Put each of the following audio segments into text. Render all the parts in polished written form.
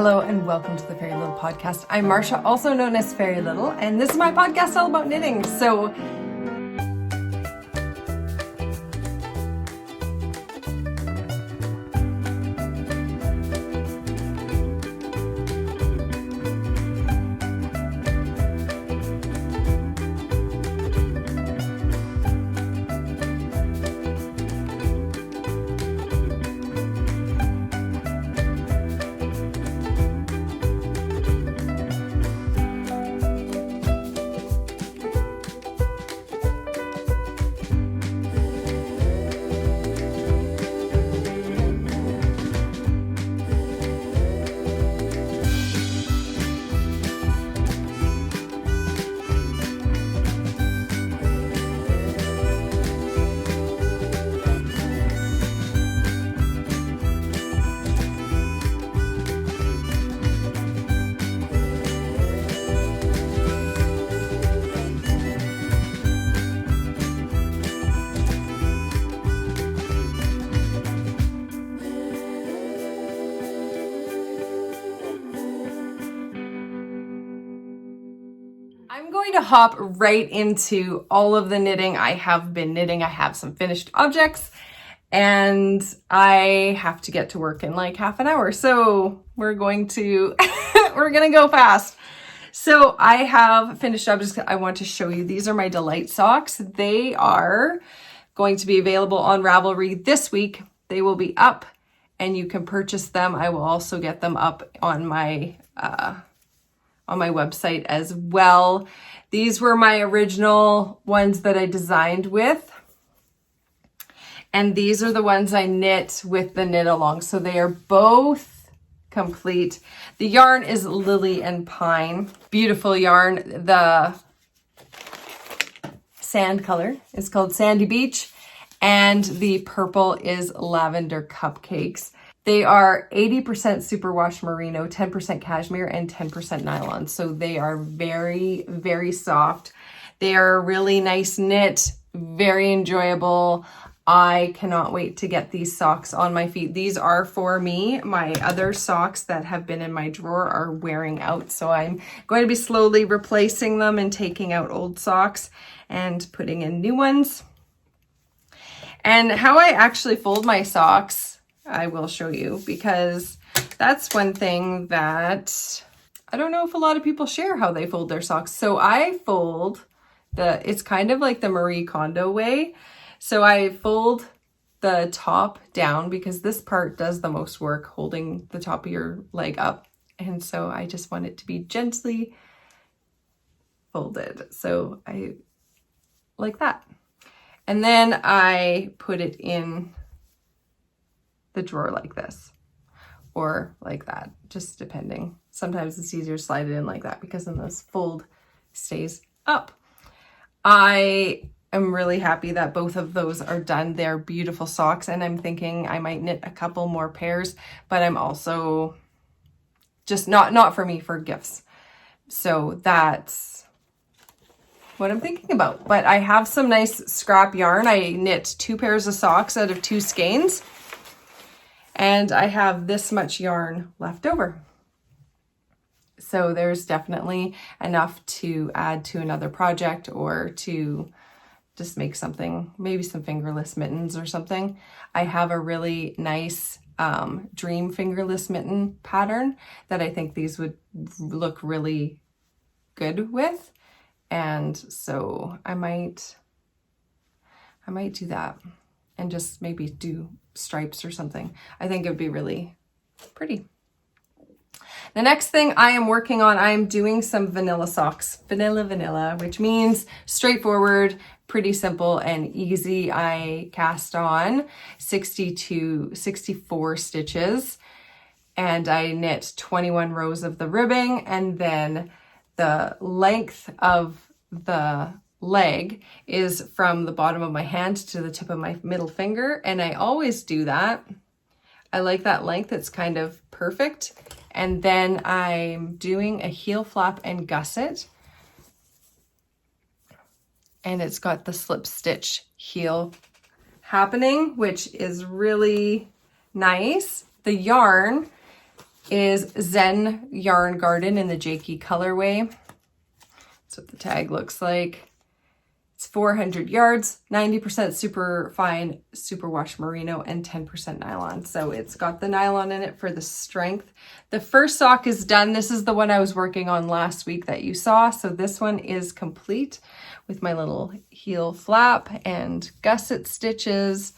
Hello and welcome to the Fairy Little Podcast. I'm Marsha, also known as Fairy Little, and this is my podcast all about knitting. So I'm going to hop right into all of the knitting I have been knitting. I have some finished objects and I have to get to work in like half an hour. So we're going to go fast. So I have finished objects I want to show you. These are my Delight socks. They are going to be available on Ravelry this week. They will be up and you can purchase them. I will also get them up on my website as well. These were my original ones that I designed with. And these are the ones I knit with the knit along. So they are both complete. The yarn is Lily and Pine. Beautiful yarn. The sand color is called Sandy Beach. And the purple is Lavender Cupcakes. They are 80% superwash merino, 10% cashmere, and 10% nylon. So they are very, very soft. They are a really nice knit, very enjoyable. I cannot wait to get these socks on my feet. These are for me. My other socks that have been in my drawer are wearing out. So I'm going to be slowly replacing them and taking out old socks and putting in new ones. And how I actually fold my socks, I will show you, because that's one thing that I don't know if a lot of people share how they fold their socks. So I fold it's kind of like the Marie Kondo way. So I fold the top down because this part does the most work, holding the top of your leg up. And so I just want it to be gently folded. So I like that. And then I put it in the drawer like this or like that, just depending. Sometimes it's easier to slide it in like that because then this fold stays up. I am really happy that both of those are done. They're beautiful socks and I'm thinking I might knit a couple more pairs, but I'm also just not for me, for gifts. So that's what I'm thinking about. But I have some nice scrap yarn. I knit 2 pairs of socks out of 2 skeins. And I have this much yarn left over. So there's definitely enough to add to another project or to just make something, maybe some fingerless mittens or something. I have a really nice dream fingerless mitten pattern that I think these would look really good with. And so I might do that and just maybe do stripes or something. I think it would be really pretty. The next thing I am working on, I am doing some vanilla socks. Vanilla, which means straightforward, pretty simple and easy. I cast on 60 to 64 stitches and I knit 21 rows of the ribbing, and then the length of the leg is from the bottom of my hand to the tip of my middle finger, and I always do that. I like that length, it's kind of perfect. And then I'm doing a heel flap and gusset, and it's got the slip stitch heel happening, which is really nice. The yarn is Zen Yarn Garden in the Jakey colorway. That's what the tag looks like. It's 400 yards, 90% super fine, superwash merino, and 10% nylon. So it's got the nylon in it for the strength. The first sock is done. This is the one I was working on last week that you saw. So this one is complete with my little heel flap and gusset stitches.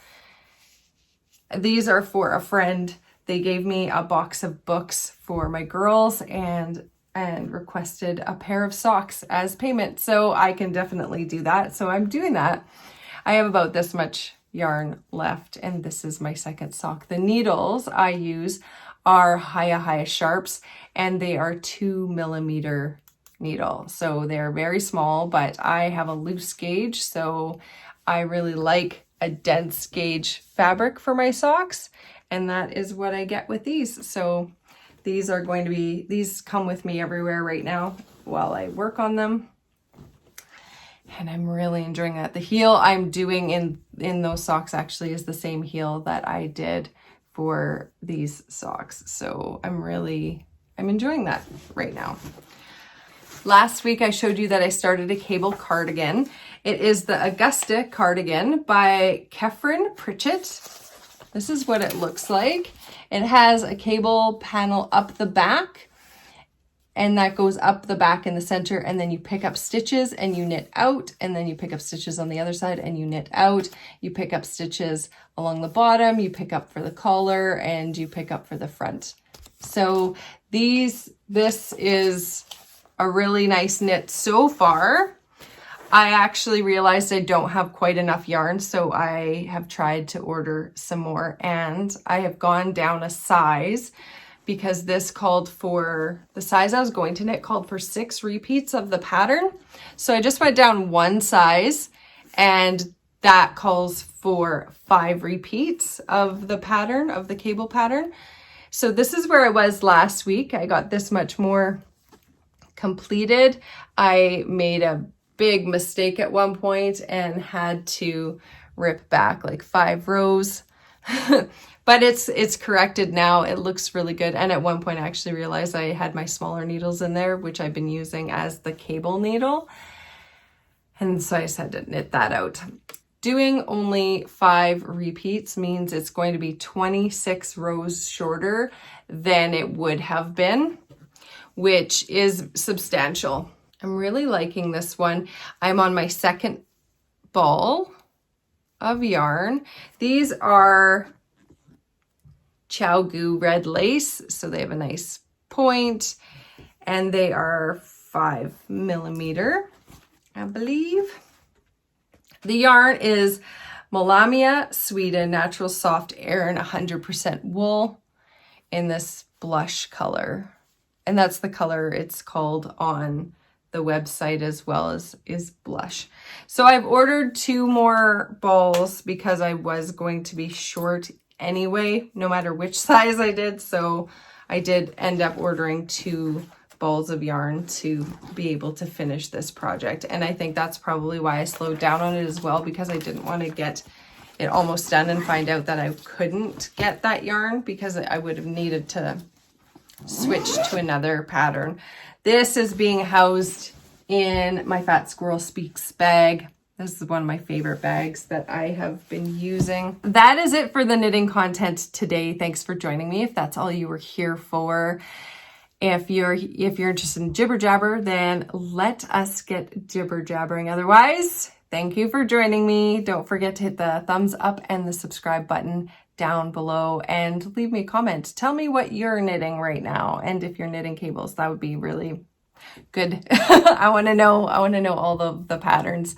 These are for a friend. They gave me a box of books for my girls and requested a pair of socks as payment. So I can definitely do that. So I'm doing that. I have about this much yarn left, and this is my second sock. The needles I use are Haya Sharps, and they are 2mm needle. So they're very small, but I have a loose gauge. So I really like a dense gauge fabric for my socks. And that is what I get with these. So these are going to be, these come with me everywhere right now while I work on them. And I'm really enjoying that. The heel I'm doing in those socks actually is the same heel that I did for these socks. So I'm enjoying that right now. Last week I showed you that I started a cable cardigan. It is the Augusta cardigan by Kefren Pritchett. This is what it looks like. It has a cable panel up the back, and that goes up the back in the center, and then you pick up stitches and you knit out, and then you pick up stitches on the other side and you knit out. You pick up stitches along the bottom, you pick up for the collar, and you pick up for the front. So this is a really nice knit so far. I actually realized I don't have quite enough yarn, so I have tried to order some more, and I have gone down a size because this called for, the size I was going to knit called for 6 repeats of the pattern. So I just went down one size, and that calls for 5 repeats of the pattern, of the cable pattern. So this is where I was last week. I got this much more completed. I made a big mistake at one point and had to rip back like 5 rows. But it's corrected now. It looks really good. And at one point I actually realized I had my smaller needles in there, which I've been using as the cable needle. And so I just had to knit that out. Doing only 5 repeats means it's going to be 26 rows shorter than it would have been, which is substantial. I'm really liking this one. I'm on my second ball of yarn. These are Chow-Gu red lace, so they have a nice point, and they are 5mm, I believe. The yarn is Malamia Sweden Natural Soft Air and 100% wool in this blush color. And that's the color it's called on the website, as well as is blush. So I've ordered 2 more balls because I was going to be short anyway, no matter which size I did. So I did end up ordering 2 balls of yarn to be able to finish this project. And I think that's probably why I slowed down on it as well, because I didn't want to get it almost done and find out that I couldn't get that yarn, because I would have needed to switch to another pattern. This is being housed in my Fat Squirrel Speaks bag. This is one of my favorite bags that I have been using. That is it for the knitting content today. Thanks for joining me. If that's all you were here for. If you're interested in jibber jabber, then let us get jibber jabbering. Otherwise, thank you for joining me. Don't forget to hit the thumbs up and the subscribe button down below, and leave me a comment. Tell me what you're knitting right now, and if you're knitting cables, that would be really good. I want to know all the patterns.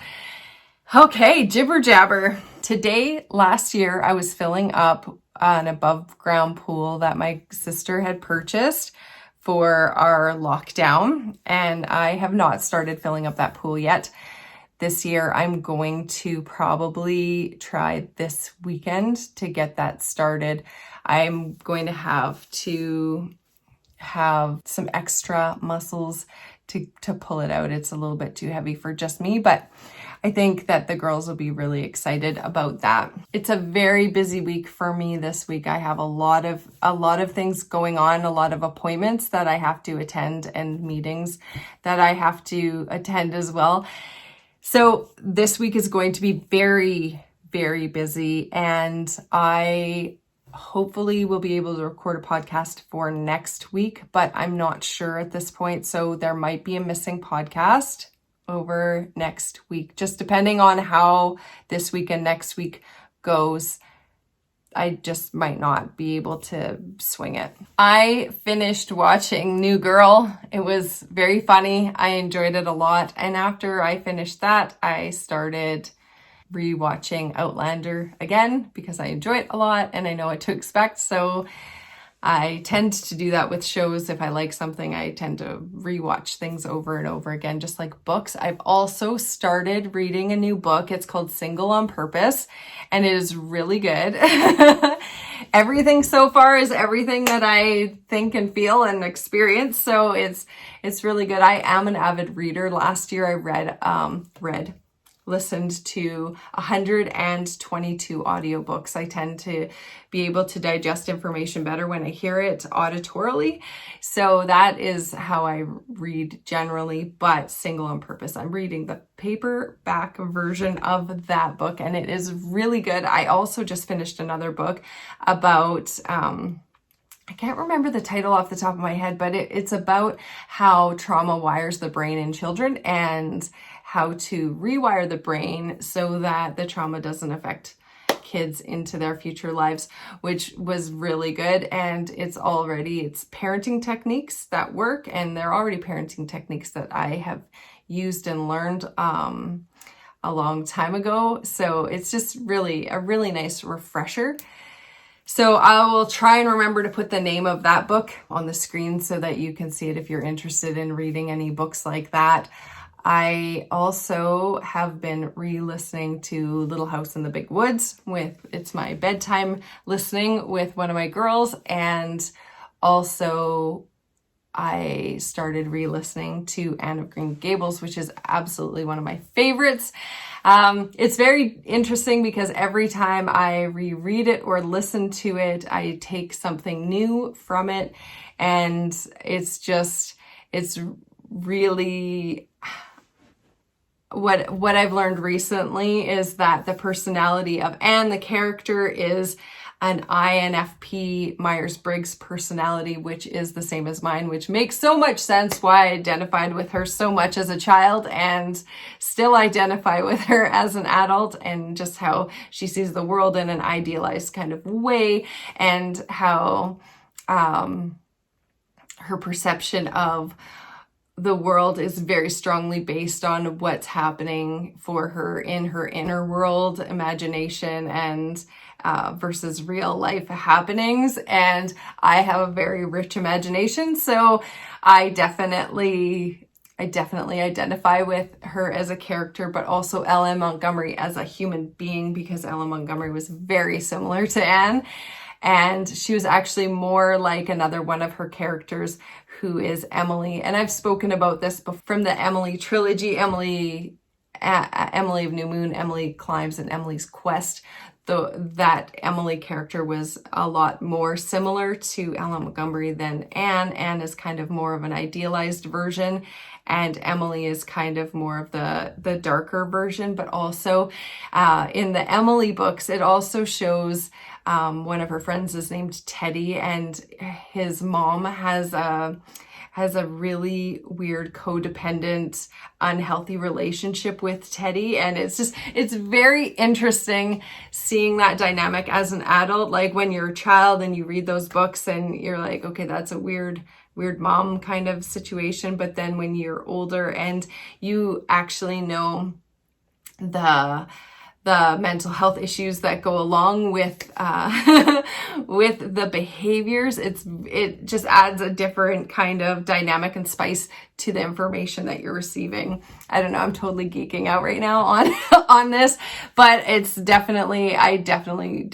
Okay, jibber jabber. Today, last year, I was filling up an above ground pool that my sister had purchased for our lockdown, and I have not started filling up that pool yet. This year, I'm going to probably try this weekend to get that started. I'm going to have some extra muscles to pull it out. It's a little bit too heavy for just me, but I think that the girls will be really excited about that. It's a very busy week for me this week. I have a lot of things going on, a lot of appointments that I have to attend and meetings that I have to attend as well. So this week is going to be very, very busy, and I hopefully will be able to record a podcast for next week, but I'm not sure at this point. So there might be a missing podcast over next week, just depending on how this week and next week goes. I just might not be able to swing it. I finished watching New Girl. It was very funny. I enjoyed it a lot. And after I finished that, I started rewatching Outlander again because I enjoy it a lot and I know what to expect. So I tend to do that with shows. If I like something, I tend to rewatch things over and over again, just like books. I've also started reading a new book. It's called Single on Purpose, and it is really good. Everything so far is everything that I think and feel and experience. So it's really good. I am an avid reader. Last year I listened to 122 audiobooks. I tend to be able to digest information better when I hear it auditorily. So that is how I read generally, but Single on Purpose. I'm reading the paperback version of that book, and it is really good. I also just finished another book about, I can't remember the title off the top of my head, but it's about how trauma wires the brain in children and how to rewire the brain so that the trauma doesn't affect kids into their future lives, which was really good. And it's parenting techniques that work, and they're already parenting techniques that I have used and learned a long time ago. So it's just really a really nice refresher. So I will try and remember to put the name of that book on the screen so that you can see it if you're interested in reading any books like that. I also have been re-listening to Little House in the Big Woods it's my bedtime listening with one of my girls. And also I started re-listening to Anne of Green Gables, which is absolutely one of my favorites. It's very interesting because every time I reread it or listen to it, I take something new from it. And it's really, what I've learned recently is that the personality of Anne, the character, is an INFP Myers-Briggs personality, which is the same as mine, which makes so much sense why I identified with her so much as a child and still identify with her as an adult, and just how she sees the world in an idealized kind of way, and how her perception of the world is very strongly based on what's happening for her in her inner world, imagination, and versus real life happenings. And I have a very rich imagination, so I definitely identify with her as a character, but also Ellen Montgomery as a human being, because Ellen Montgomery was very similar to Anne. And she was actually more like another one of her characters, who is Emily. And I've spoken about this from the Emily trilogy, Emily of New Moon, Emily Climbs, and Emily's Quest. That Emily character was a lot more similar to Ellen Montgomery than Anne. Anne is kind of more of an idealized version, and Emily is kind of more of the darker version. But also in the Emily books, it also shows one of her friends is named Teddy, and his mom has a really weird, codependent, unhealthy relationship with Teddy. And it's very interesting seeing that dynamic as an adult. Like when you're a child and you read those books and you're like, okay, that's a weird mom kind of situation. But then when you're older and you actually know the mental health issues that go along with with the behaviors. It just adds a different kind of dynamic and spice to the information that you're receiving. I don't know, I'm totally geeking out right now on this, but it's definitely, I definitely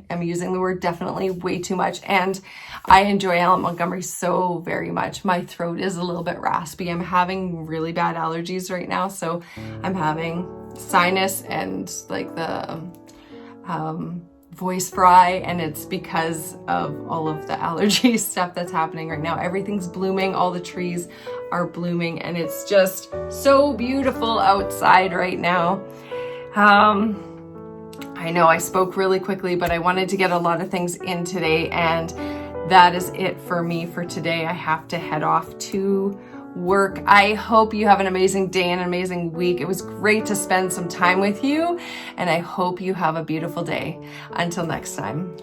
am using the word definitely way too much. And I enjoy Ellen Montgomery so very much. My throat is a little bit raspy. I'm having really bad allergies right now. So I'm having sinus and like the voice fry, and it's because of all of the allergy stuff that's happening right now. Everything's blooming, all the trees are blooming, and it's just so beautiful outside right now. I know I spoke really quickly, but I wanted to get a lot of things in today, and that is it for me for today. I have to head off to work. I hope you have an amazing day and an amazing week. It was great to spend some time with you, and I hope you have a beautiful day. Until next time.